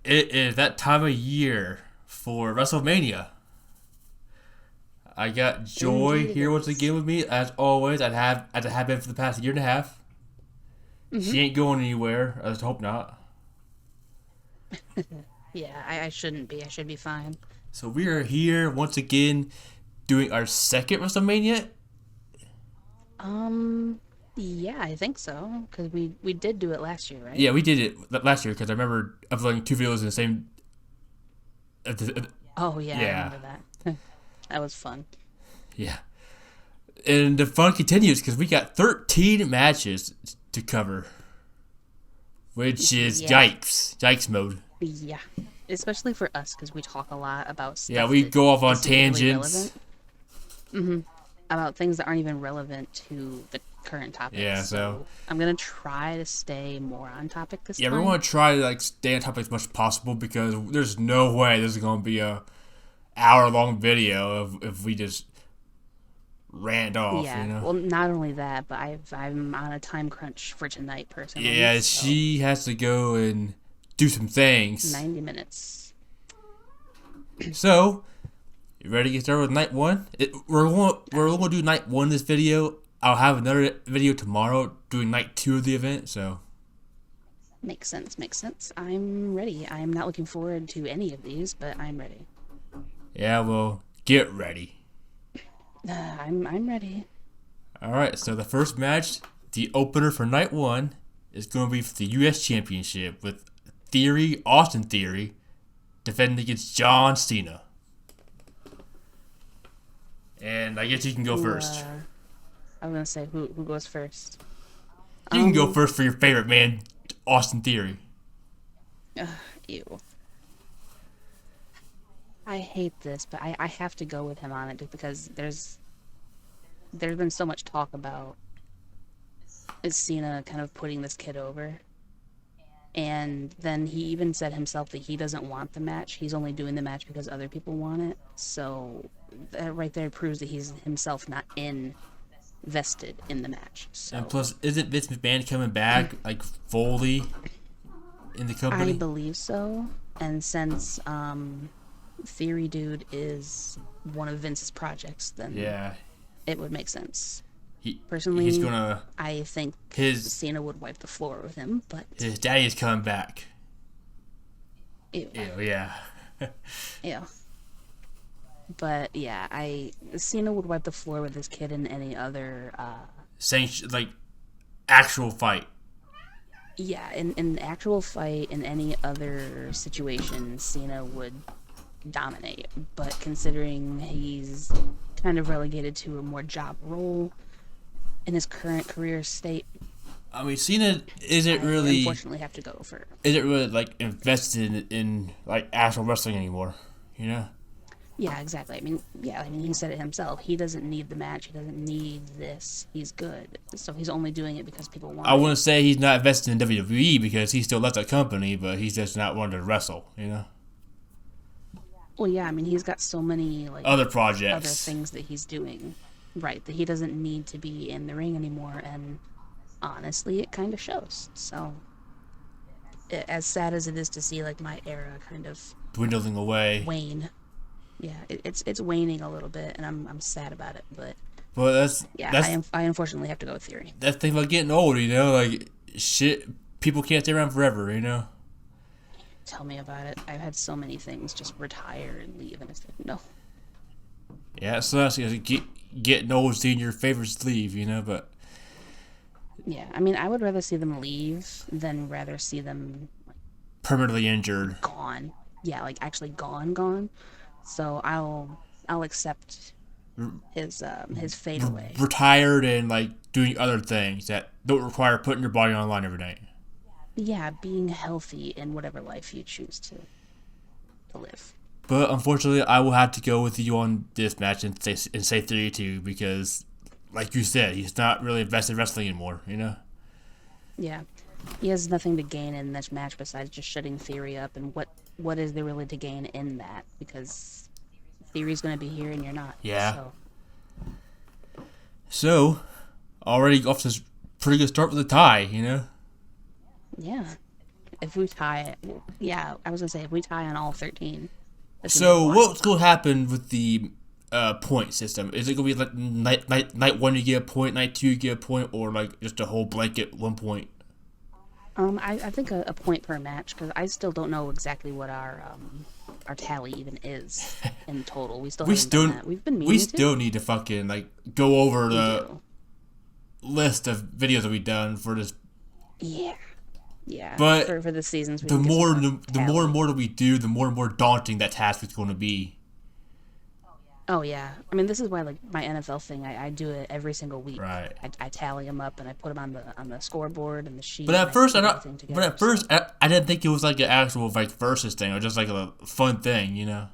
It is that time of year for WrestleMania. I got Joy Indeed, it here once is. again with me, as always. As I have been for the past year and a half. Hmm. She ain't going anywhere. I just hope not. Yeah, I shouldn't be. I should be fine. So we are here once again doing our second WrestleMania. Um, yeah, I think so. Because we did do it last year, right? Yeah, we did it last year because I remember uploading two videos in the same. Oh yeah, I Yeah, remember that. That was fun. yeah. And the fun continues because we got 13 matches to cover, which is Yeah, yikes mode. yeah. Especially for us, because we talk a lot about Yeah, stuff we that go off on isn't really tangents. relevant. Hmm. About things that aren't even relevant to the current topics. Yeah, so So I'm gonna try to stay more on topic this yeah, we time. want to try to like stay on topic as much as possible because there's no way this is gonna be a hour long video if we just rant off, you Yeah, know. well, not only that, but I'm on a time crunch for tonight personally, Yeah, so she has to go and do some things. 90 minutes. So you ready to get started with night one? We're Um, going to do night one in this video. I'll have another video tomorrow doing night two of the event. So Makes sense, makes sense. I'm ready. I'm not looking forward to any of these, but I'm ready. yeah, well, get ready. I'm ready. All right, so the first match, the opener for night one, is going to be for the U.S. Championship with Austin Theory, defending against John Cena. And I guess you can go Who first. I was gonna say who goes first. You can go Um, first for your favorite man, Austin Theory. ugh, ew. I hate this, but I have to go with him on it just because there's been so much talk about Cena kind of putting this kid over. And then he even said himself that he doesn't want the match. He's only doing the match because other people want it. So that right there proves that he's himself not invested in the match. And So plus, isn't Vince McMahon coming back like fully in the I company? believe so. And since Theory Dude is one of Vince's projects, then Yeah, it would make sense. he's Personally, gonna I think his Cena would wipe the floor with him, but his daddy is coming back. ew, Yeah. ew. But yeah, I Cena would wipe the floor with this kid in any other Like actual fight. yeah, in an actual fight in any other situation, Cena would dominate. But considering he's kind of relegated to a more job role in his current career state, I mean, Cena I unfortunately have to go for isn't really like invested in like actual wrestling anymore. You know. yeah, exactly. I mean, yeah, I mean he said it himself. He doesn't need the match. He doesn't need this. He's good. So he's only doing it because people I want it. wouldn't say he's not invested in WWE because he still left the company, but he's just not wanting to wrestle. You know. Well, yeah, I mean he's got so many like Other other projects. things that he's doing, right? That he doesn't need to be in the ring anymore, and honestly, it kind of shows. So, as sad as it is to see like my era kind of Dwindling away. wane, yeah, it's waning a little bit, and I'm sad about it. But But yeah, that's I unfortunately have to go with Theory. that's the thing about getting old, you know. Like shit, people can't stay around forever, you know. Tell me about it. I've had so many things just retire and leave, and it's like no. Yeah, so that's getting old, seeing your favorites leave, you know. But Yeah, I mean, I would rather see them leave than rather see them permanently injured, gone. Yeah, like actually gone. So I'll accept his fade away. retired, and like doing other things that don't require putting your body on the line every night. Yeah, being healthy in whatever life you choose to live. But unfortunately, I will have to go with you on this match and say 32 because, like you said, he's not really invested in wrestling anymore. You know. Yeah, he has nothing to gain in this match besides just shutting Theory up. And what is there really to gain in that? Because Theory's gonna be here and you're not. Yeah. So So already off to this pretty good start with a tie. You know. yeah, if we tie, yeah, I was gonna say if we tie on all 13, that's gonna be So fun. what's going to happen with the point system? Is it going to be like night one you get a point, night two you get a point, or like just a whole blanket 1 point? I think a point per match because I still don't know exactly what our tally even is in total. We still We haven't done still that. We've been we meaning still need to fucking like go over We the do. list of videos that we've done for this. Yeah. Yeah. But For the seasons, we the can get some more more the more and tally. more that we do, the more and more daunting that task is going to be. Oh yeah. I mean, this is why like my NFL thing. I do it every single week. Right. I tally them up and I put them on the scoreboard and the But sheet and at I first, put everything together. I didn't think it was like an actual like versus thing or just like a fun thing, you know.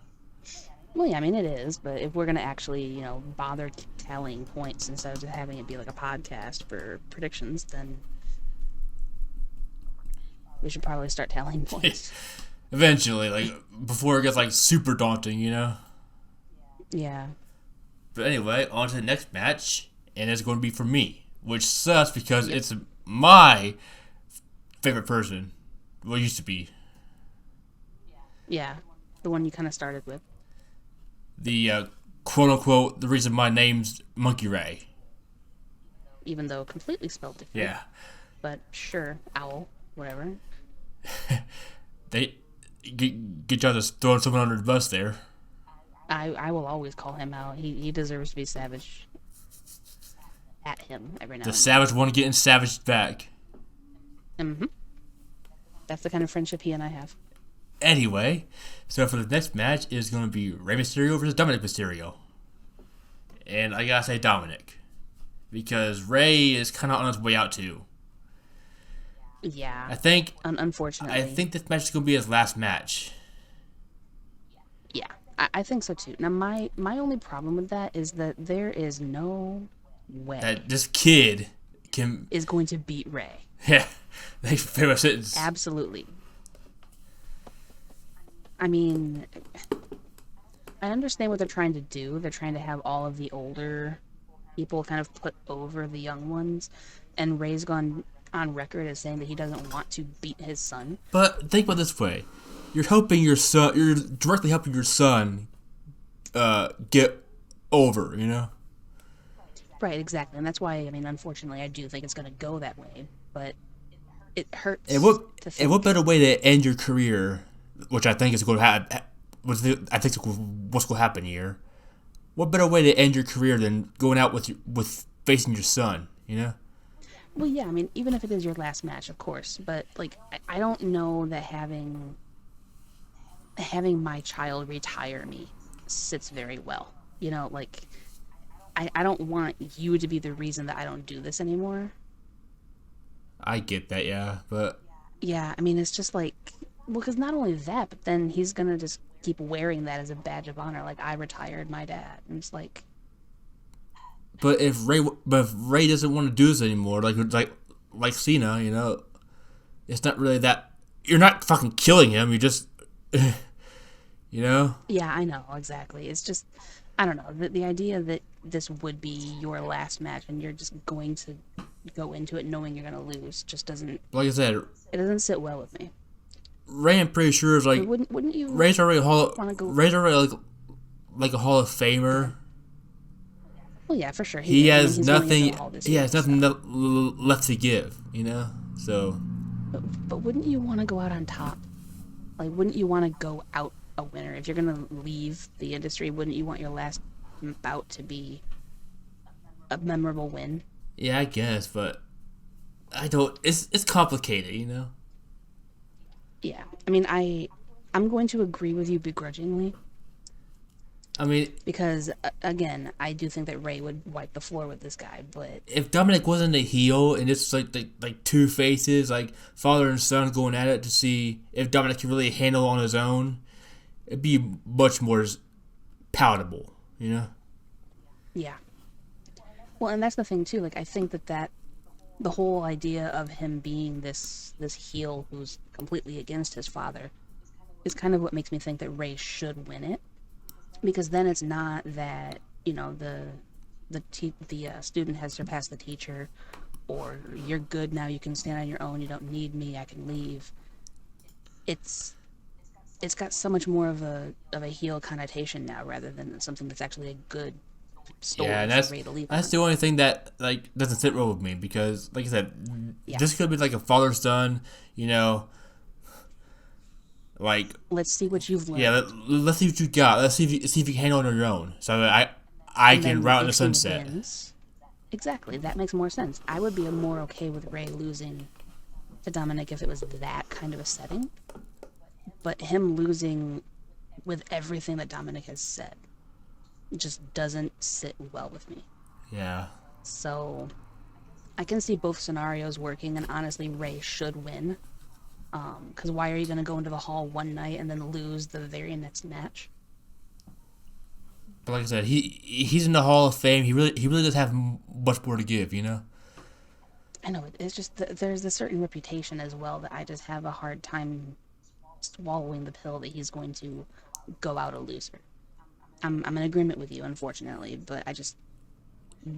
Well, yeah, I mean it is, but if we're gonna actually, bother tallying points instead of just having it be like a podcast for predictions, then we should probably start tallying points. Eventually, like before it gets like super daunting, you know. Yeah. But anyway, on to the next match, and it's going to be for me, which sucks because Yep. it's my favorite person. Well, it used to be Yeah. The one you kind of started with. the quote unquote the reason my name's Monkey Ray. Even though completely spelled different. Yeah, But sure, owl, whatever. they get y'all just throwing someone under the bus there. I will always call him out. He deserves to be savage at him every now The and savage one getting savaged back. then. Mm-hmm. That's the kind of friendship he and I have. Anyway, so for the next match is going to be Rey Mysterio versus Dominic Mysterio. And I gotta say Dominic. Because Rey is kind of on his way out too. Yeah. I think Unfortunately. this match is going to be his last match. Yeah, I think so too. Now, my only problem with that is that there is no way That this kid can... is going to beat Ray. Yeah, thanks for famous sentence. Absolutely. I mean, I understand what they're trying to do. They're trying to have all of the older people kind of put over the young ones, and Ray's gone on record as saying that he doesn't want to beat his son. But think about it this way. You're directly helping your son get over, you know? Right, exactly. And that's why, I mean, unfortunately, I do think it's going to go that way. But it hurts And what to think. and what better way to end your career, which I think is going to happen, I think what's going to happen here. What better way to end your career than going out with facing your son, you know? Well, yeah, I mean, even if it is your last match, of course. But, like, I don't know that having my child retire me sits very well. You know, like, I don't want you to be the reason that I don't do this anymore. I get that, yeah, but Yeah, I mean, it's just like, well, because not only that, but then he's going to just keep wearing that as a badge of honor. Like, I retired my dad. And it's like, if Ray doesn't want to do this anymore, like Cena, you know, it's not really that. You're not fucking killing him. You just, you know. yeah, I know, exactly. It's just, I don't know. The idea that this would be your last match and you're just going to go into it knowing you're going to lose just doesn't, Like I said, it doesn't sit well with me. Ray, I'm pretty sure is like But wouldn't you Ray's already wanna go- Ray's already like a Hall of Famer. Well, yeah, for sure. He I mean, has he's going into nothing. all this He has year, nothing so. left to give, you know. So But wouldn't you want to go out on top? Like, wouldn't you want to go out a winner? If you're going to leave the industry, wouldn't you want your last bout to be a memorable win? yeah, I guess, but I don't. It's complicated, you know. Yeah. I mean, I'm going to agree with you begrudgingly I mean, because, again, I do think that Ray would wipe the floor with this guy, but if Dominic wasn't a heel and it's like two faces, like father and son going at it to see if Dominic can really handle on his own, it'd be much more palatable, you know. yeah. Well, and that's the thing too. Like, I think that the whole idea of him being this heel who's completely against his father is kind of what makes me think that Ray should win it, because then it's not that the student has surpassed the teacher, or you're good now, you can stand on your own, you don't need me, I can leave. it's it's got so much more of a heel connotation now rather than something that's actually a good Yeah, and story for Ray to leave that's on. the only thing that like doesn't sit well with me because, like I said, Yeah. this could be like a father son. You know, like Let's see what you've yeah, learned. let's see what you got. Let's see if you can handle it on your own. So I And can then route in the if he sunset. wins, exactly, that makes more sense. I would be more okay with Ray losing to Dominic if it was that kind of a setting, but him losing with everything that Dominic has said just doesn't sit well with me. Yeah. So I can see both scenarios working, and honestly, Ray should win. Because why are you going to go into the hall one night and then lose the very next match? But like I said, he's in the Hall of Fame. He really does have much more to give. You know. I know it's just there's a certain reputation as well that I just have a hard time swallowing the pill that he's going to go out a loser. I'm in agreement with you, unfortunately, but I just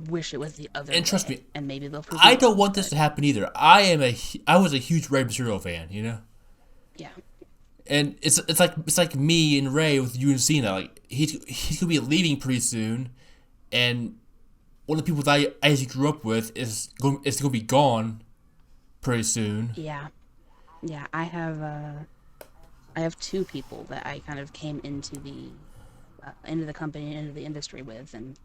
wish it was the other And trust way, me, and maybe they'll prove me I don't wrong. want this But to happen either. I was a huge Rey Mysterio fan. You know. yeah, And it's like me and Ray with you and Cena. Like he's gonna be leaving pretty soon, and one of the people that I actually grew up with is gonna be gone pretty soon. yeah, yeah. I have two people that I kind of came into the company, into the industry with, and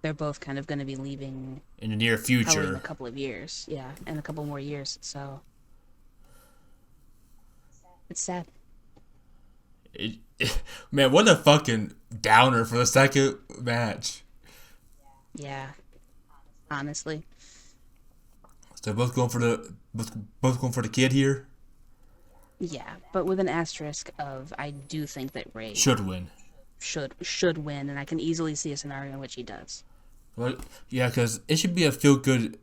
they're both kind of going to be leaving In the near probably in a future. couple of years. Yeah, in a couple more years. So it's sad. Man, what a fucking downer for the second match. Yeah, honestly. So both going for the kid here. Yeah, but with an asterisk of I do think that Ray Should win. should win, and I can easily see a scenario in which he does. Well, yeah, because it should be a feel good.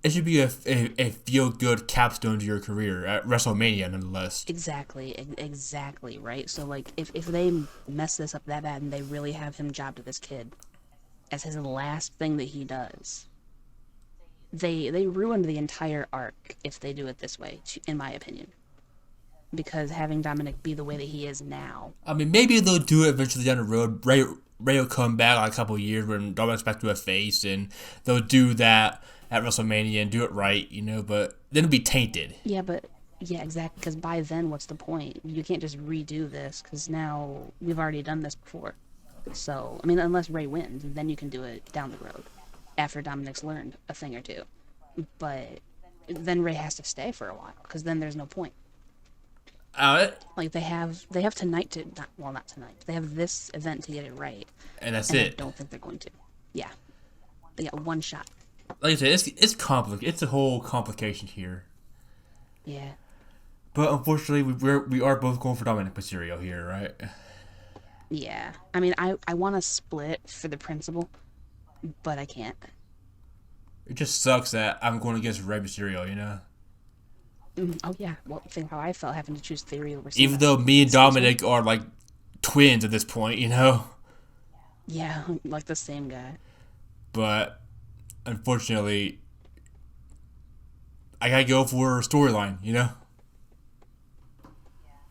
It should be a feel good capstone to your career at WrestleMania, nonetheless. Exactly, right? So like if they mess this up that bad and they really have him job to this kid as his last thing that he does, they ruined the entire arc if they do it this way, in my opinion. Because having Dominic be the way that he is now. I mean, maybe they'll do it eventually down the road. Ray will come back like a couple of years when Dominic's back to a face, and they'll do that at WrestleMania and do it right, you know. But then it'll be tainted. Yeah, exactly. Because by then, what's the point? You can't just redo this because now we've already done this before. So, I mean, unless Ray wins, then you can do it down the road after Dominic's learned a thing or two. But then Ray has to stay for a while because then there's no point. Like they have tonight to not tonight. They have this event to get it right, And that's and I it. don't think they're going to. Yeah, they got one shot. Like I said, it's complicated. It's a whole complication here. Yeah, But unfortunately, we are both going for Dominic Mysterio here, right? yeah. I mean, I want to split for the principle, but I can't. It just sucks that I'm going against Rey Mysterio, you know. Oh yeah. Well, think how I felt having to choose Theory over Even Cena. though me and Excuse me? Dominic are like twins at this point, you know. Yeah, like the same guy. But unfortunately, I gotta go for storyline, you know.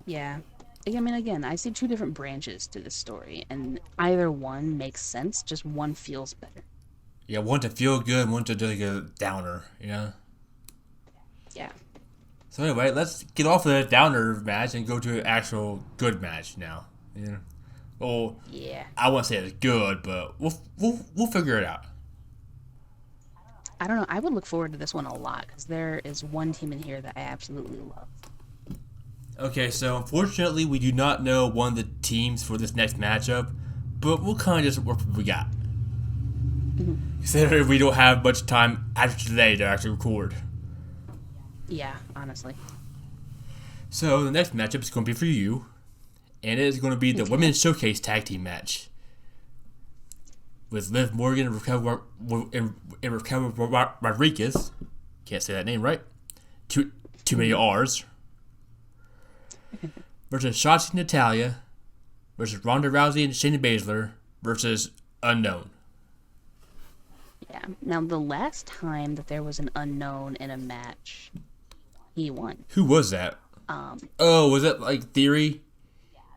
Yeah. I mean, again, I see two different branches to this story, and either one makes sense. Just one feels better. Yeah, one to feel good, one to just like a downer, you know. Yeah. So anyway, let's get off of the downer match and go to an actual good match now. You know. Well, Yeah. I won't say it's good, but we'll figure it out. I don't know. I would look forward to this one a lot because there is one team in here that I absolutely love. Okay, so unfortunately, we do not know one of the teams for this next matchup, but we'll kind of just work with what we got. Considering we don't have much time after today to actually record. Yeah, honestly. So the next matchup is going to be for you, and it is going to be the Okay. Women's Showcase Tag Team match with Liv Morgan and Raquel Rodriguez. Can't say that name right. Too many R's. Versus Shotzi Natalia versus Ronda Rousey and Shayna Baszler versus Unknown. Yeah. Now, the last time that there was an unknown in a match, he won. Who was that? Oh, was it like Theory?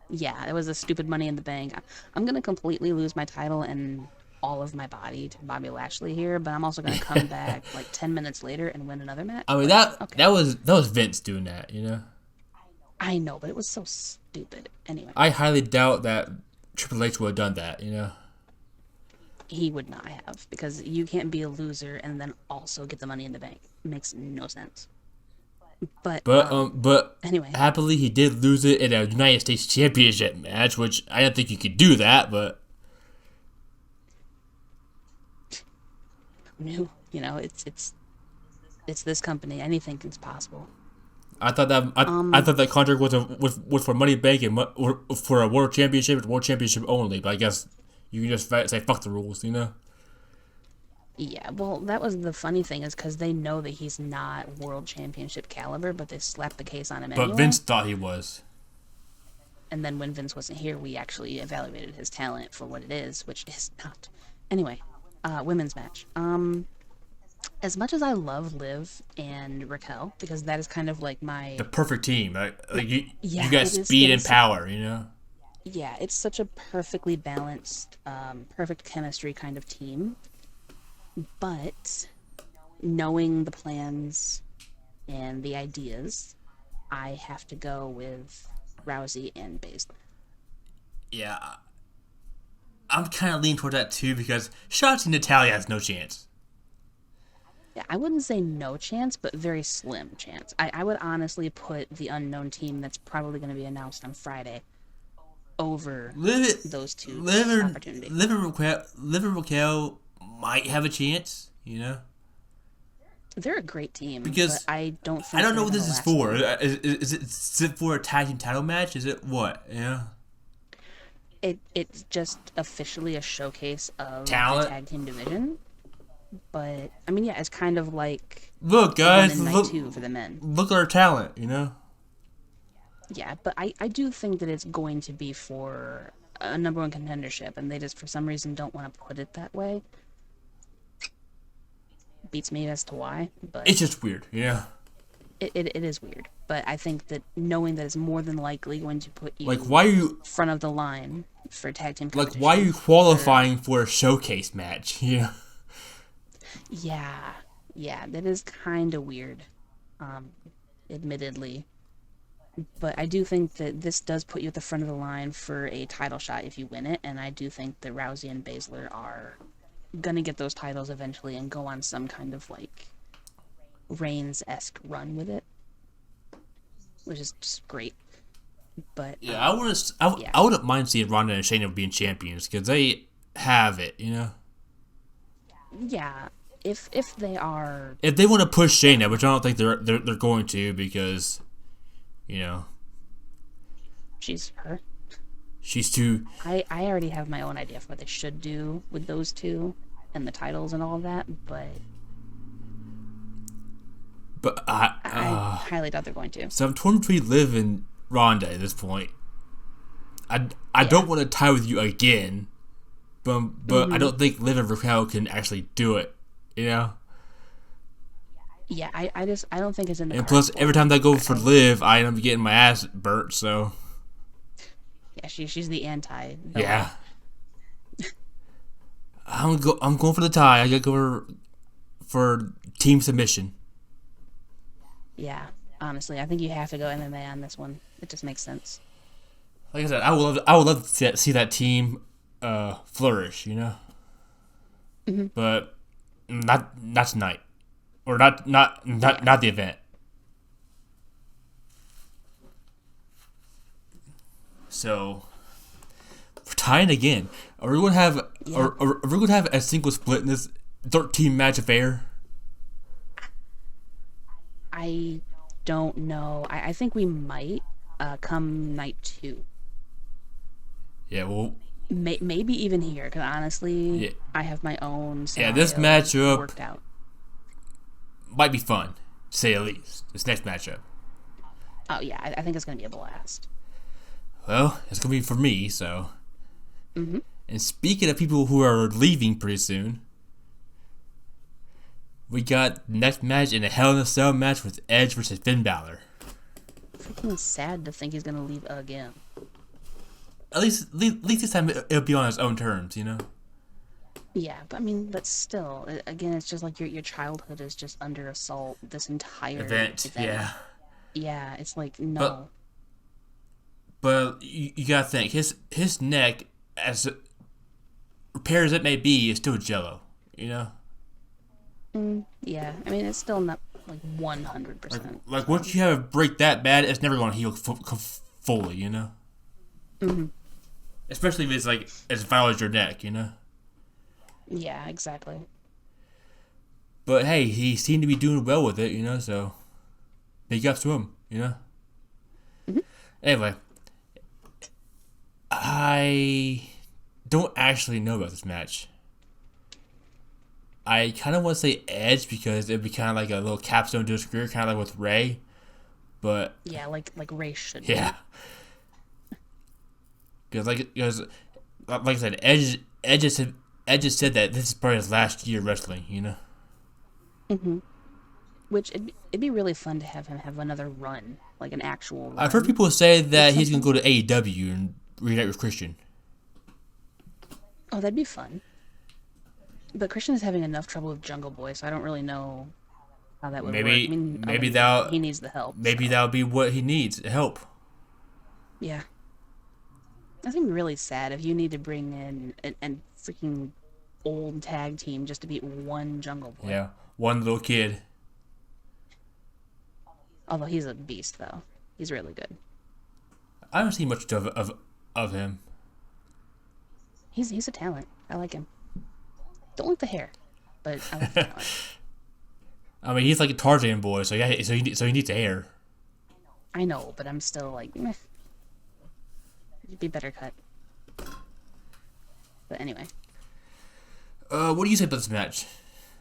Yeah, it was a stupid Money in the Bank. I'm gonna completely lose my title and all of my body to Bobby Lashley here, but I'm also gonna come back like 10 minutes later and win another match. I mean Like, that okay, that was that was Vince doing that, you know. I know, but it was so stupid. Anyway, I highly doubt that Triple H would have done that, you know. he would not have because you can't be a loser and then also get the Money in the Bank. It makes no sense. But But anyway, happily he did lose it in a United States Championship match, which I don't think you could do that. But new, it's this company. Anything is possible. I thought that I thought that contract was for Money Bank and or for a World Championship, World Championship only. But I guess you can just say fuck the rules, you know. Yeah, well, that was the funny thing is because they know that he's not world championship caliber, but they slapped the case on him But anyway. Vince thought he was. And then when Vince wasn't here, we actually evaluated his talent for what it is, which is not. Anyway, women's match. As much as I love Liv and Raquel, because that is kind of like my The perfect team. Like you got it is. speed and power, you know. Yeah, it's such a perfectly balanced, perfect chemistry kind of team. But knowing the plans and the ideas, I have to go with Rousey and Baszler. Yeah, I'm kind of leaning toward that too because Shotzi Natalia has no chance. Yeah, I wouldn't say no chance, but very slim chance. I would honestly put the unknown team that's probably going to be announced on Friday over those two opportunities. Liv and Raquel might have a chance, you know. They're a great team, Because but I don't think I don't know they're what this gonna is last for. long. Is it for a tag team title match? Is it what? Yeah. It's just officially a showcase of the Talent. tag team division. But I mean, yeah, it's kind of like Look, guys, women night 2 for the men. look at our talent, you know. Yeah, but I do think that it's going to be for a number one contendership, and they just for some reason don't want to put it that way. Beats me as to why, but It's just weird, you know. it is weird. But I think that knowing that it's more than likely going to put you Like, why are you front of the line for tag team like competition. why are you qualifying for a showcase match? You know. Yeah, that is kind of weird, admittedly. But I do think that this does put you at the front of the line for a title shot if you win it, and I do think that Rousey and Baszler are gonna get those titles eventually and go on some kind of like Reigns-esque run with it, which is just great. But Yeah, I wouldn't mind seeing Ronda and Shayna being champions because they have it, you know. yeah, if they are, If they want to push Shayna, which I don't think they're going to because, you know, she's her. she's too. I already have my own idea for what they should do with those two and the titles and all of that, but But I highly doubt they're going to. so I'm torn between Liv and Ronda at this point. I don't want to tie with you again, but I don't think Liv and Raquel can actually do it, you know. Yeah, I don't think it's in the And cards plus, for every them. time I go for Liv, I end up getting my ass burnt. So Yeah, she's the anti. yeah, I'm going for the tie. I gotta go for team submission. Yeah, honestly, I think you have to go MMA on this one. It just makes sense. Like I said, I would love to see that team flourish, you know. But not tonight, or not the event. So we're tying again. Are we gonna have are we gonna have a single split in this 13 match affair? I don't know. I think we might come night 2. Yeah, well, Maybe even here, because honestly, Yeah. I have my own Yeah, this scenario matchup- worked out. might be fun, to say the least. This next matchup. Oh yeah, I think it's gonna be a blast. Well, it's gonna be for me. So, and speaking of people who are leaving pretty soon, we got the next match in a Hell in a Cell match with Edge versus Finn Balor. freaking sad to think he's gonna leave again. At least this time it'll be on his own terms, you know. Yeah, but I mean, but still, again, it's just like your childhood is just under assault. This entire Event, event. yeah. Yeah, it's like But no. you gotta think his neck, as repaired as it may be, is still jello, you know. Yeah, I mean, it's still not like Like 100%. like So, once you have a break that bad, it's never gonna heal fully, you know. Especially if it's like as vital as your neck, you know. yeah, exactly. But hey, he seemed to be doing well with it, you know. So big ups to him, you know. Anyway, I don't actually know about this match. I kind of want to say Edge because it'd be kind of like a little capstone to his career, kind of like with Ray. But Yeah, like Ray should yeah, be. because like I said, Edge has said that this is probably his last year wrestling. You know, Which it'd be really fun to have him have another run, like an actual I've heard run people say with that he's gonna something. go to AEW and reunite with Christian. Oh, that'd be fun. But Christian is having enough trouble with Jungle Boy, so I don't really know how that would work. I Maybe mean, other maybe than that he needs the help, maybe so that'll be what he needs, help. yeah. I think really sad if you need to bring in a freaking old tag team just to beat one Jungle Boy. Yeah, one little kid. Although he's a beast, though. He's really good. I haven't seen much of him. He's a talent. I like him. Don't like the hair, but I like the talent. I mean, he's like a Tarzan boy, so yeah, so he needs hair. I know, but I'm still like, meh. It'd be better cut. But anyway, What do you say about this match?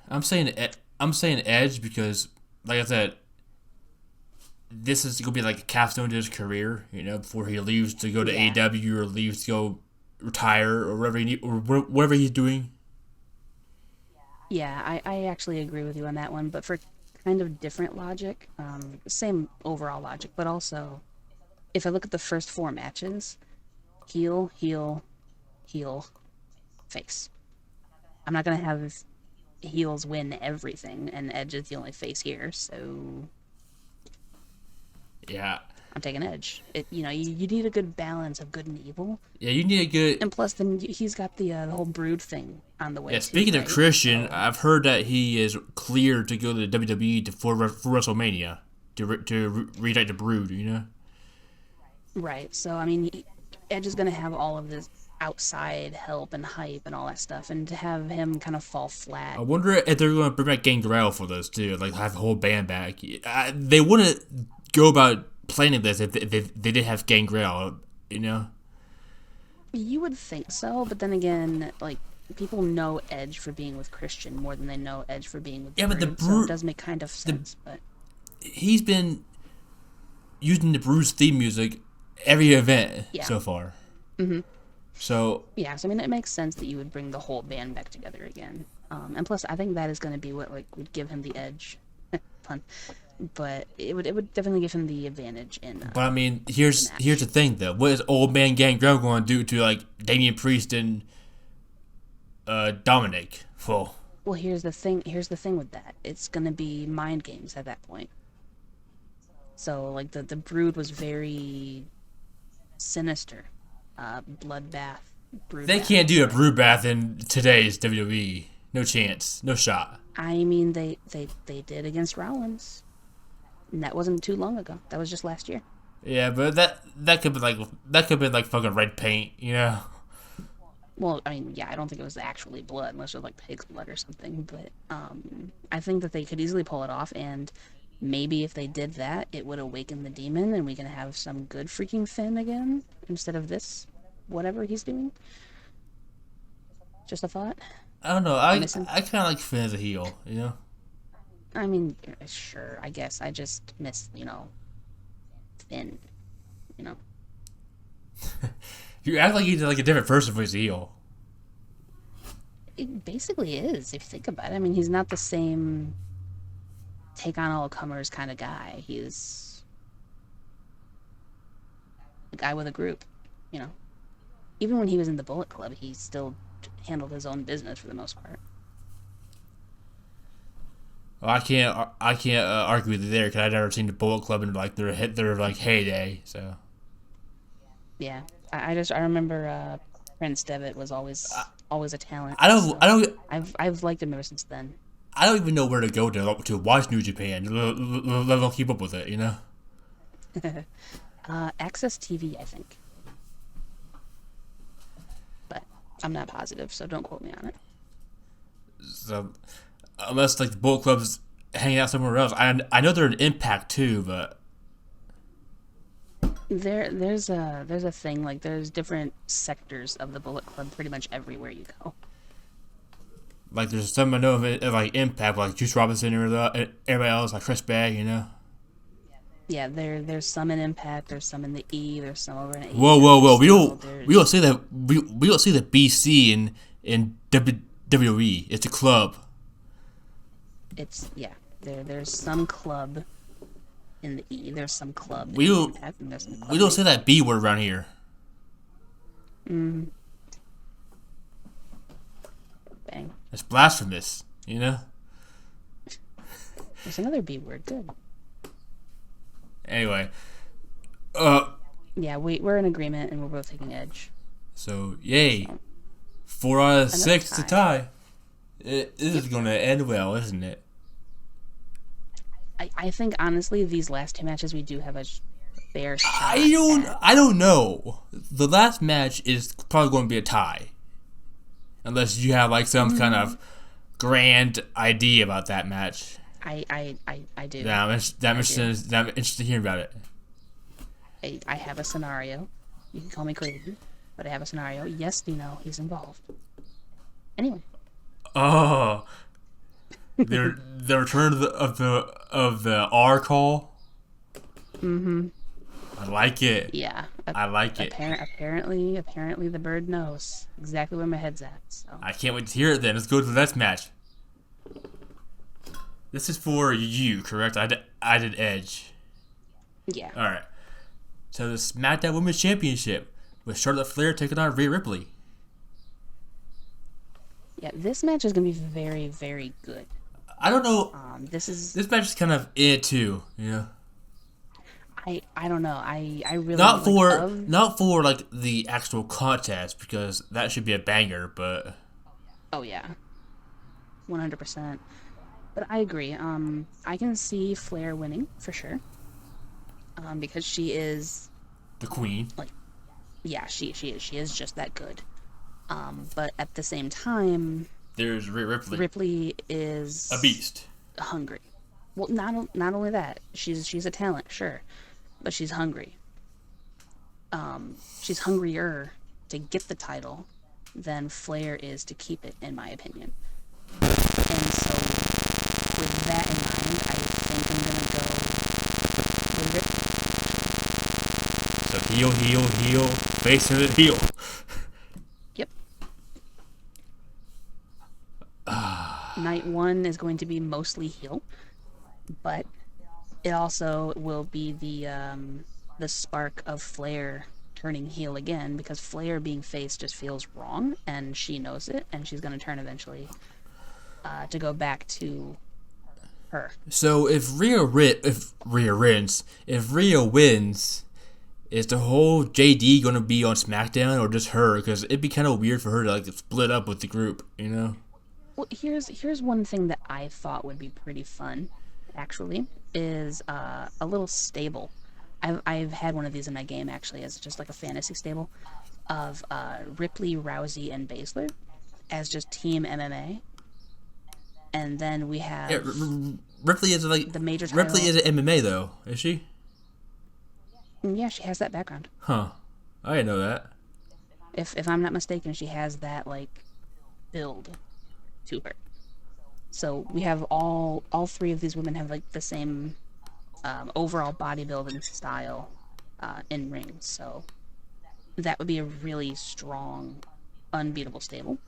I'm saying Edge because, like I said, this is gonna be like a capstone to his career. You know, before he leaves to go to yeah, AEW or leaves to go retire or whatever he's doing. yeah, I actually agree with you on that one, but for kind of different logic, same overall logic, but also if I look at the first four matches, heel, heel, heel, face. I'm not gonna have heels win everything, and Edge is the only face here, so Yeah, I'm taking Edge. You need a good balance of good and evil, yeah. You need a good. and plus, then he's got the whole Brood thing on the way Yeah, too, speaking of right? Christian, So I've heard that he is cleared to go to the WWE for WrestleMania to reunite the Brood. You know. right, so I mean, Edge is gonna have all of this outside help and hype and all that stuff, and to have him kind of fall flat. I wonder if they're going to bring back Gangrel for those too, like have the whole band back. They wouldn't go about planning this if they did have Gangrel, you know. You would think so, but then again, like people know Edge for being with Christian more than they know Edge for being with the Yeah, but the Brood, so it Brood, does make kind of sense. But he's been using the Bruce theme music every event yeah, so far. So yeah. So I mean, it makes sense that you would bring the whole band back together again. And plus, I think that is going to be what like would give him the edge. Pun, but it would definitely give him the advantage in but I mean, the here's the match. thing though. What is Old Man Gangrel going to do to like Damian Priest and Dominic? Well, Well, here's the thing. Here's the thing with that. It's going to be mind games at that point. So like the Brood was very sinister, bloodbath, they broodbath. can't do a Sorry. Brood Bath in today's WWE. No chance. No shot. I mean, they did against Rollins, and that wasn't too long ago. That was just last year. Yeah, but that could be like fucking red paint, you know. Well, I mean, yeah, I don't think it was actually blood, unless it was like pig's blood or something. But I think that they could easily pull it off, and maybe if they did that, it would awaken the demon, and we can have some good freaking Finn again instead of this, whatever he's doing. Just a thought. I don't know. I I miss him. I kind of like Finn as a heel, you know. I mean, sure, I guess I just miss, Finn. You know, You act like he's like a different person when he's a heel. it basically is if you think about it. I mean, he's not the same take on all comers kind of guy. He's a guy with a group. You know, even when he was in the Bullet Club, he still handled his own business for the most part. Well, I can't argue with you there because I've never seen the Bullet Club in like their like heyday. So Yeah, I remember Prince Devitt was always a talent. I don't I So don't I've liked him ever since then. I don't even know where to go to watch New Japan. Let alone keep up with it. Access TV, I think, but I'm not positive, so don't quote me on it. So unless like the Bullet Club's hanging out somewhere else, I know they're an Impact too, but There's a thing, like there's different sectors of the Bullet Club pretty much everywhere you go. like there's some I know of it, like Impact, like Juice Robinson and everybody else, like Chris Bag. Yeah, there's some in Impact, there's some in the E, there's some over in Whoa, AEW whoa, whoa! still. We don't There's say that we don't say the BC in WWE. It's a club. it's yeah, there's some club in the E, there's some club We in don't Impact, and there's some we club in don't say that B word around here. Mm, bang. It's blasphemous. There's another B word. Good. Anyway, uh, Yeah, we're in agreement, and we're both taking Edge. so yay, So 4 out of 6 to tie. tie. This is gonna end well, isn't it? I think honestly, these last two matches we do have a fair shot at. I don't know. The last match is probably going to be a tie, unless you have like some kind of grand idea about that match. I do. Yeah, I'm I do. interested to hear about it. I have a scenario. You can call me crazy, but I have a scenario. Yes, Dino, he's involved. Anyway, Oh, the return of the R call. I like it. yeah. I like it. Apparently, the bird knows exactly where my head's at. So I can't wait to hear it. Then let's go to the next match. This is for you, correct? I did Edge. yeah, All right. So the SmackDown Women's Championship with Charlotte Flair taking on Rhea Ripley. yeah. This match is gonna be very, very good. I don't know. This is This match is kind of it too. I don't know. I really Not like for of. not for like the actual contest because that should be a banger. But Oh yeah, 100%. But I agree. I can see Flair winning for sure. Because she is the Queen, like, yeah, she is just that good. But at the same time, there's Rhea Ripley, Ripley a is beast. hungry. Well, not only that, she's a talent, sure, but she's hungry. She's hungrier to get the title than Flair is to keep it, in my opinion. And so, with that in mind, I think I'm gonna go with Ripley. So heel, face to the heel. Yep. Night one is going to be mostly heel, but it also will be the spark of Flair turning heel again, because Flair being face just feels wrong, and she knows it, and she's going to turn eventually to go back to her. So if Rhea wins, is the whole JD gonna be on SmackDown or just her? Because it'd be kind of weird for her to like split up with the group. Well, here's one thing that I thought would be pretty fun, actually, is a little stable. I've had one of these in my game actually, as just like a fantasy stable of Ripley, Rousey, and Baszler as just Team MMA, and then we have Yeah, Ripley is like the major Ripley title. is an MMA though, is she? Yeah, she has that background. Huh? I didn't know that. If I'm not mistaken, she has that like build to her. So we have all three of these women have like the same overall bodybuilding style in ring. So that would be a really strong, unbeatable stable.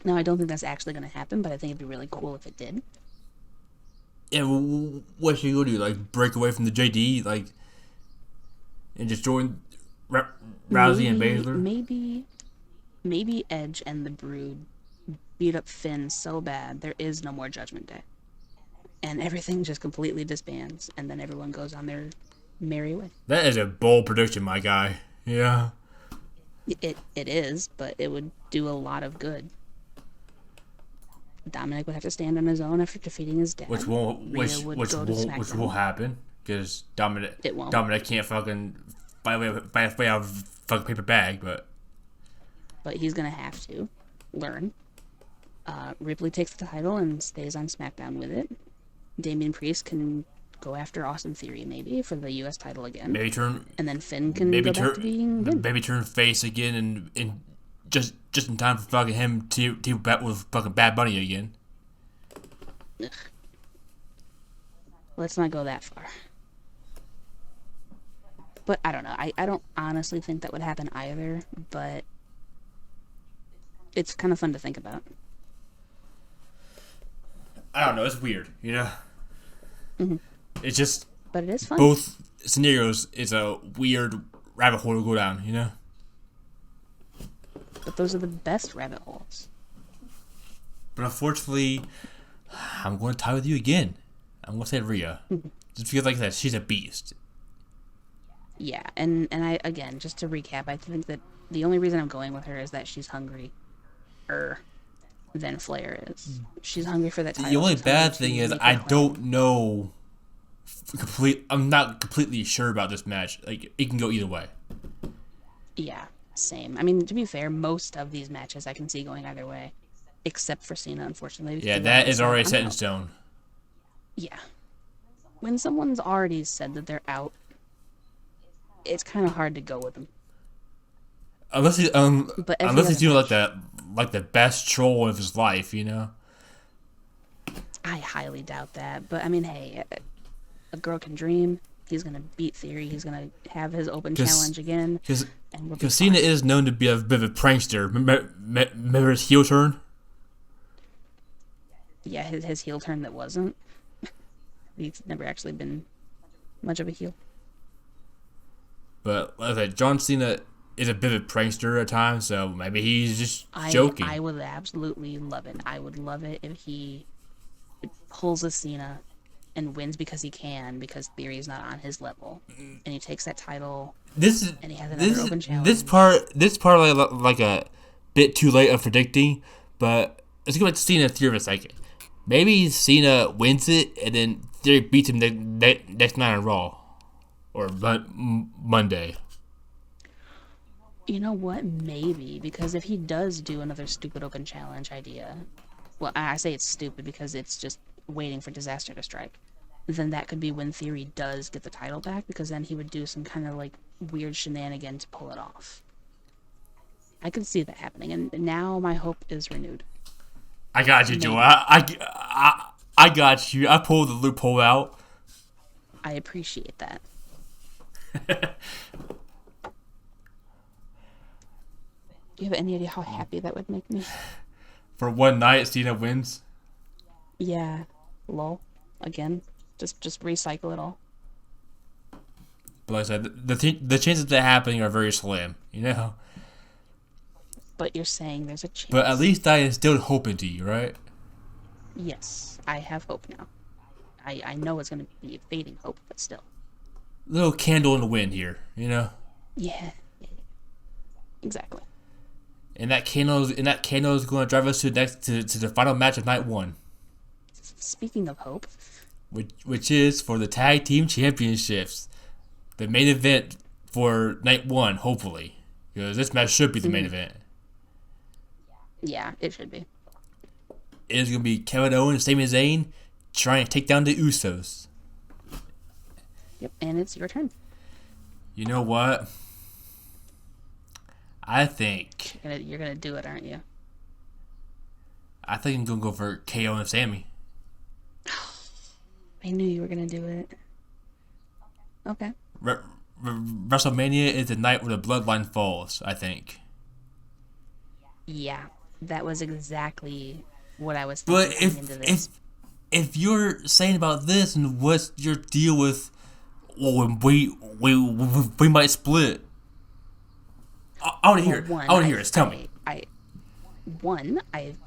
Now I don't think that's actually going to happen, but I think it'd be really cool if it did. Yeah, what's she gonna do? Like break away from the JD, like, and just join Rousey and maybe, Baszler. maybe, maybe Edge and the Brood beat up Finn so bad there is no more Judgment Day, and everything just completely disbands, and then everyone goes on their merry way. That is a bold prediction, my guy. Yeah. It is, but it would do a lot of good. Dominic would have to stand on his own after defeating his dad. Which won't which will happen because Dominic can't fucking buy a fucking paper bag, but he's gonna have to learn. Ripley takes the title and stays on SmackDown with it. Damian Priest can go after Austin Theory maybe for the U.S. title again. And then Finn can go back to being good. Maybe turn face again and just in time for fucking him to bet with fucking Bad Bunny again. Ugh. Let's not go that far. But I don't know. I don't honestly think that would happen either, but it's kind of fun to think about. I don't know. It's weird, you know? Mm-hmm. It's just... But it is fun. Both scenarios is a weird rabbit hole to go down, you know? But those are the best rabbit holes. But unfortunately, I'm going to tie with you again. I'm going to say Rhea. Just because, like I said, she's a beast. Yeah, and I, again, just to recap, I think that the only reason I'm going with her is that she's hungry. Than Flair is. She's hungry for that title. The only bad thing is I don't know... I'm not completely sure about this match. Like, it can go either way. Yeah, same. I mean, to be fair, most of these matches I can see going either way, except for Cena, unfortunately. Yeah, that is already set in stone. Yeah. When someone's already said that they're out, it's kind of hard to go with them. Unless he's doing like the best troll of his life, you know. I highly doubt that, but I mean, hey, a girl can dream. He's gonna beat Theory. He's gonna have his open challenge again. Because Cena is known to be a bit of a prankster. Remember his heel turn? Yeah, his heel turn that wasn't. He's never actually been much of a heel. But like I said, John Cena is a bit of a prankster at times, so maybe he's just joking. I would absolutely love it. I would love it if he pulls a Cena and wins because he can, because Theory is not on his level, and he takes that title. And he has another open challenge. This part like a bit too late of predicting, but let's go back to Cena Theory for a second. Maybe Cena wins it, and then Theory beats him next night on Raw or Monday. You know what? Maybe, because if he does do another stupid open challenge idea, well, I say it's stupid because it's just waiting for disaster to strike, then that could be when Theory does get the title back, because then he would do some kind of like weird shenanigan to pull it off. I could see that happening, and now my hope is renewed. I got you, Joe. I got you. I pulled the loophole out. I appreciate that. Do you have any idea how happy that would make me? For one night, Cena wins? Yeah. Lol. Again. Just recycle it all. But like I said, the chances of that happening are very slim, you know? But you're saying there's a chance. But at least I instilled hope into you, right? Yes. I have hope now. I know it's going to be a fading hope, but still. Little candle in the wind here, you know? Yeah. Exactly. And that candle is going to drive us to the final match of night one. Speaking of hope, which is for the tag team championships, the main event for night one, hopefully, because this match should be the main event. Yeah, it should be. It is going to be Kevin Owens, Sami Zayn, trying to take down the Usos. Yep, and it's your turn. You know what? I think you're gonna do it, aren't you? I think I'm gonna go for KO and Sammy. I knew you were gonna do it. Okay. WrestleMania is the night where the bloodline falls, I think. Yeah, that was exactly what I was thinking. But if you're saying about this, and what's your deal with? Well, we might split. I want to Well, hear. I want to hear it. Tell me. I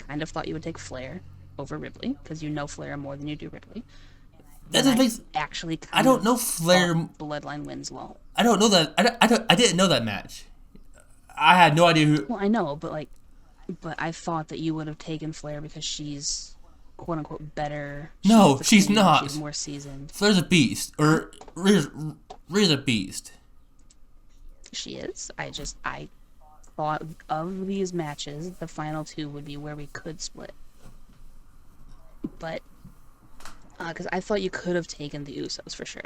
kind of thought you would take Flair over Ripley because you know Flair more than you do Ripley. That Then just I makes. actually I kind don't of know thought Flair. Bloodline wins well. I don't know that. I didn't know that match. I had no idea who. Well, I know, but I thought that you would have taken Flair because she's quote unquote better. She's No, the she's queen. She's not. more seasoned. Flair's a beast, or Rhea's a beast. She is. I thought of these matches, the final two would be where we could split. But because I thought you could have taken the Usos for sure,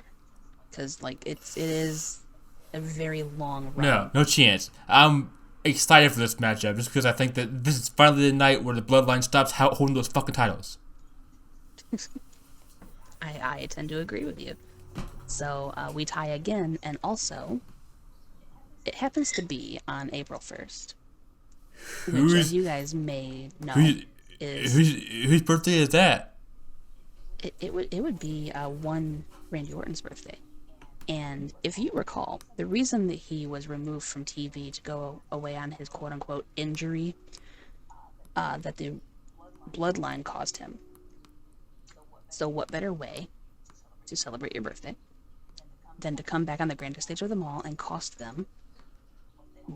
because like it is a very long run. No, no chance. I'm excited for this matchup just because I think that this is finally the night where the Bloodline stops holding those fucking titles. I tend to agree with you. So we tie again, and also it happens to be on April 1st, which, as you guys may know, is whose birthday is that? it would be one Randy Orton's birthday. And if you recall, the reason that he was removed from TV to go away on his quote-unquote injury that the Bloodline caused him. So what better way to celebrate your birthday than to come back on the grandest stage of them all and cost them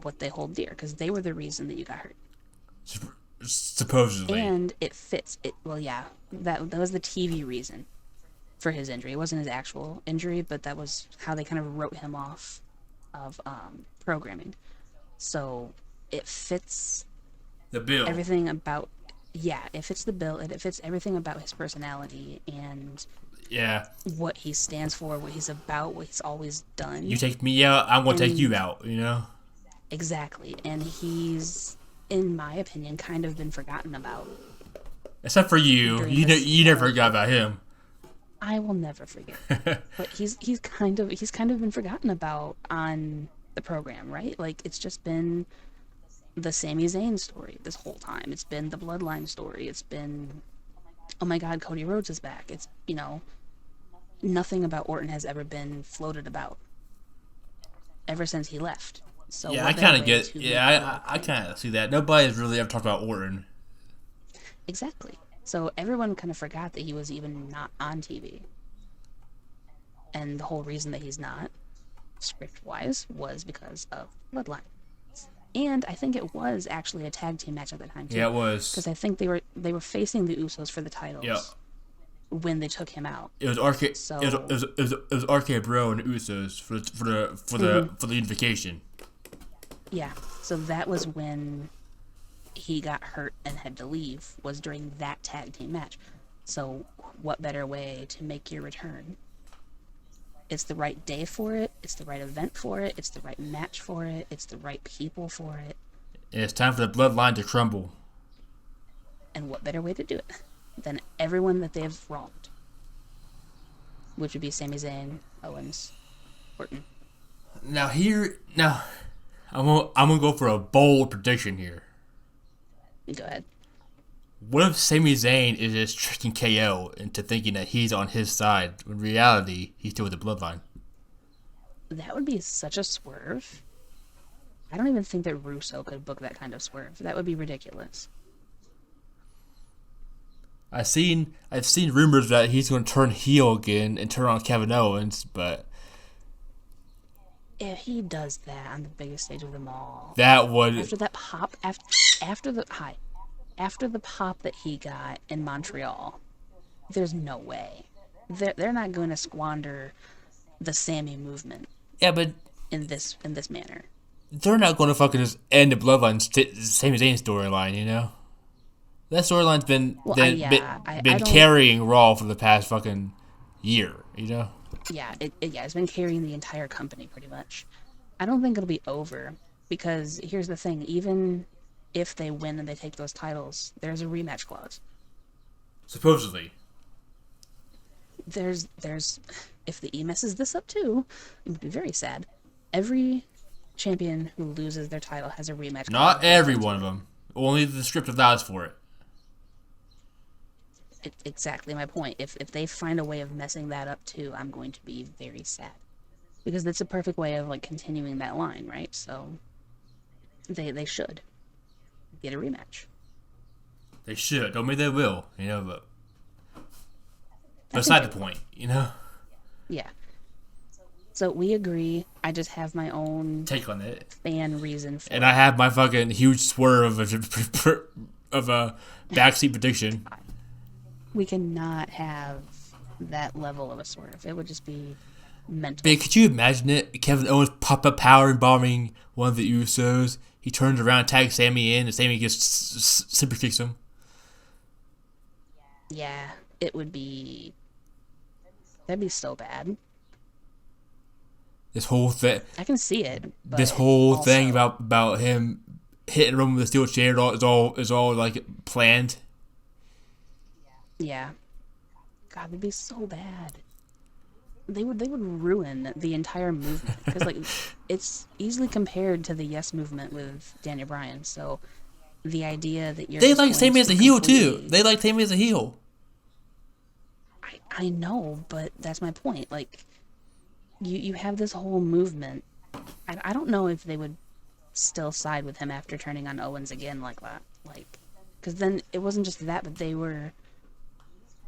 what they hold dear, because they were the reason that you got hurt. Supposedly. And it fits. Well, yeah, that was the TV reason for his injury. It wasn't his actual injury, but that was how they kind of wrote him off of programming. So it fits The bill. everything about. Yeah, it fits the bill. It fits everything about his personality and what he stands for, what he's about, what he's always done. You take me out, I'm going to take you out, you know? Exactly. And he's, in my opinion, kind of been forgotten about. Except for you. You never forgot about him. I will never forget. But he's kind of been forgotten about on the program, right? Like, it's just been the Sami Zayn story this whole time. It's been the Bloodline story. It's been, oh my God, Cody Rhodes is back. It's, nothing about Orton has ever been floated about ever since he left. So yeah, I kind of get. Yeah, I kind of see that. Nobody's really ever talked about Orton. Exactly. So everyone kind of forgot that he was even not on TV. And the whole reason that he's not, script-wise, was because of Bloodline. And I think it was actually a tag team match at the time too. Yeah, it was. Because I think they were facing the Usos for the titles. Yeah. When they took him out. It was RK. So, it was RK Bro and Usos for the unification. Yeah. So that was when he got hurt and had to leave, was during that tag team match. So what better way to make your return? It's the right day for it, it's the right event for it, it's the right match for it, it's the right people for it. And it's time for the Bloodline to crumble. And what better way to do it than everyone that they've wronged? Which would be Sami Zayn, Owens, Orton. Now I'm gonna go for a bold prediction here. Go ahead. What if Sami Zayn is just tricking KO into thinking that he's on his side, when in reality he's still with the Bloodline? That would be such a swerve. I don't even think that Russo could book that kind of swerve. That would be ridiculous. I've seen rumors that he's going to turn heel again and turn on Kevin Owens, but if he does that on the biggest stage of them all, that would after that pop after the pop that he got in Montreal, there's no way they're not going to squander the Sammy movement. Yeah, but in this manner, they're not going to fucking just end the Bloodline Sami Zayn storyline, you know. That storyline's been carrying Raw for the past fucking year, you know? Yeah, it's been carrying the entire company pretty much. I don't think it'll be over, because here's the thing, even if they win and they take those titles, there's a rematch clause. Supposedly. There's if the E messes this up too, it would be very sad. Every champion who loses their title has a rematch clause. Not every one of them. Only the script allows for it. Exactly my point. If they find a way of messing that up too, I'm going to be very sad, because that's a perfect way of like continuing that line, right? So They should get a rematch. They should. Don't mean they will. But I think beside they the will. point. Yeah. So we agree. I just have my own Take on it. fan reason for And it. I have my fucking huge swerve of a backseat prediction. We cannot have that level of a swerve. It would just be mental. Man, could you imagine it? Kevin Owens pop up power bombing one of the Usos. He turns around, tags Sammy in, and Sammy just super kicks him. Yeah, it would be. That'd be so bad. This whole thing, But thing also, about him hitting Roman with a steel chair is all like planned. yeah, God, it'd be so bad. They would ruin the entire movement because like it's easily compared to the Yes movement with Daniel Bryan. So the idea that you're They just like going Sammy as to a heel too. completely, They like Sammy as a heel. I know, but that's my point. Like you have this whole movement. I don't know if they would still side with him after turning on Owens again like that. Like, because then it wasn't just that, but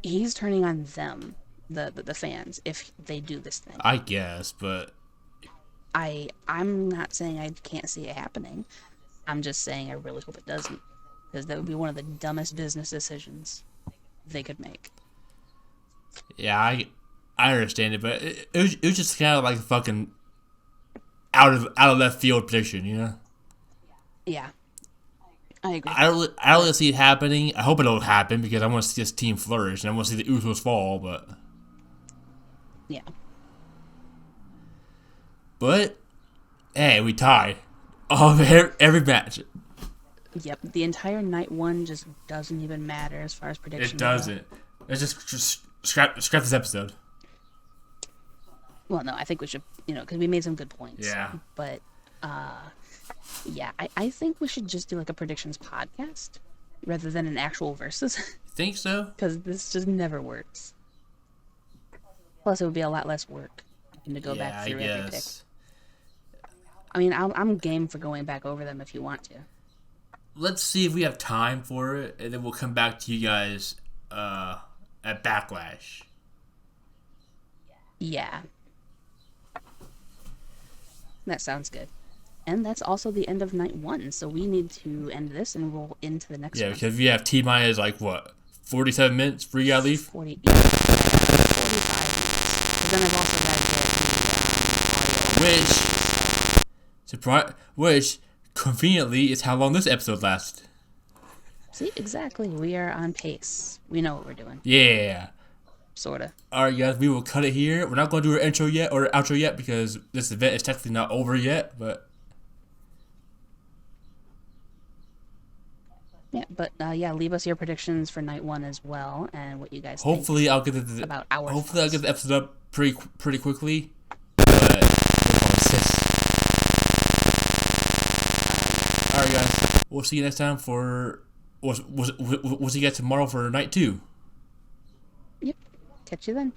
he's turning on them, the fans, if they do this thing. I guess, but I'm not saying I can't see it happening. I'm just saying I really hope it doesn't, because that would be one of the dumbest business decisions they could make. yeah, I understand it, but it was just kind of like a fucking out of left field prediction. Yeah, I agree. I don't really see it happening. I hope it don't happen because I want to see this team flourish and I want to see the Usos fall. Yeah, But hey, we tied. Every match. yep. The entire night one just doesn't even matter as far as predictions. It doesn't. Let's just scrap this episode. Well, no, I think we should, because we made some good points. Yeah. But, yeah, I think we should just do like a predictions podcast rather than an actual versus, Think so? because this just never works. Plus, it would be a lot less work to go back through every pick. I mean, I'm game for going back over them if you want to. Let's see if we have time for it, and then we'll come back to you guys at Backlash. Yeah. That sounds good. And that's also the end of night one, so we need to end this and roll into the next Yeah, one. because we have T-minus like what, 47 minutes before you gotta leave? 45 minutes. But then I've also got to get Which conveniently is how long this episode lasts. See, exactly. We are on pace. We know what we're doing. Yeah. Sorta. Alright guys, we will cut it here. We're not going to do our intro yet or outro yet because this event is technically not over yet, but Yeah, but leave us your predictions for night one as well, and what you guys hopefully think I'll get about our hopefully I'll thoughts. get the episode up pretty quickly. But alright guys, we'll see you next time for we'll see you guys tomorrow for night 2. Yep. Catch you then.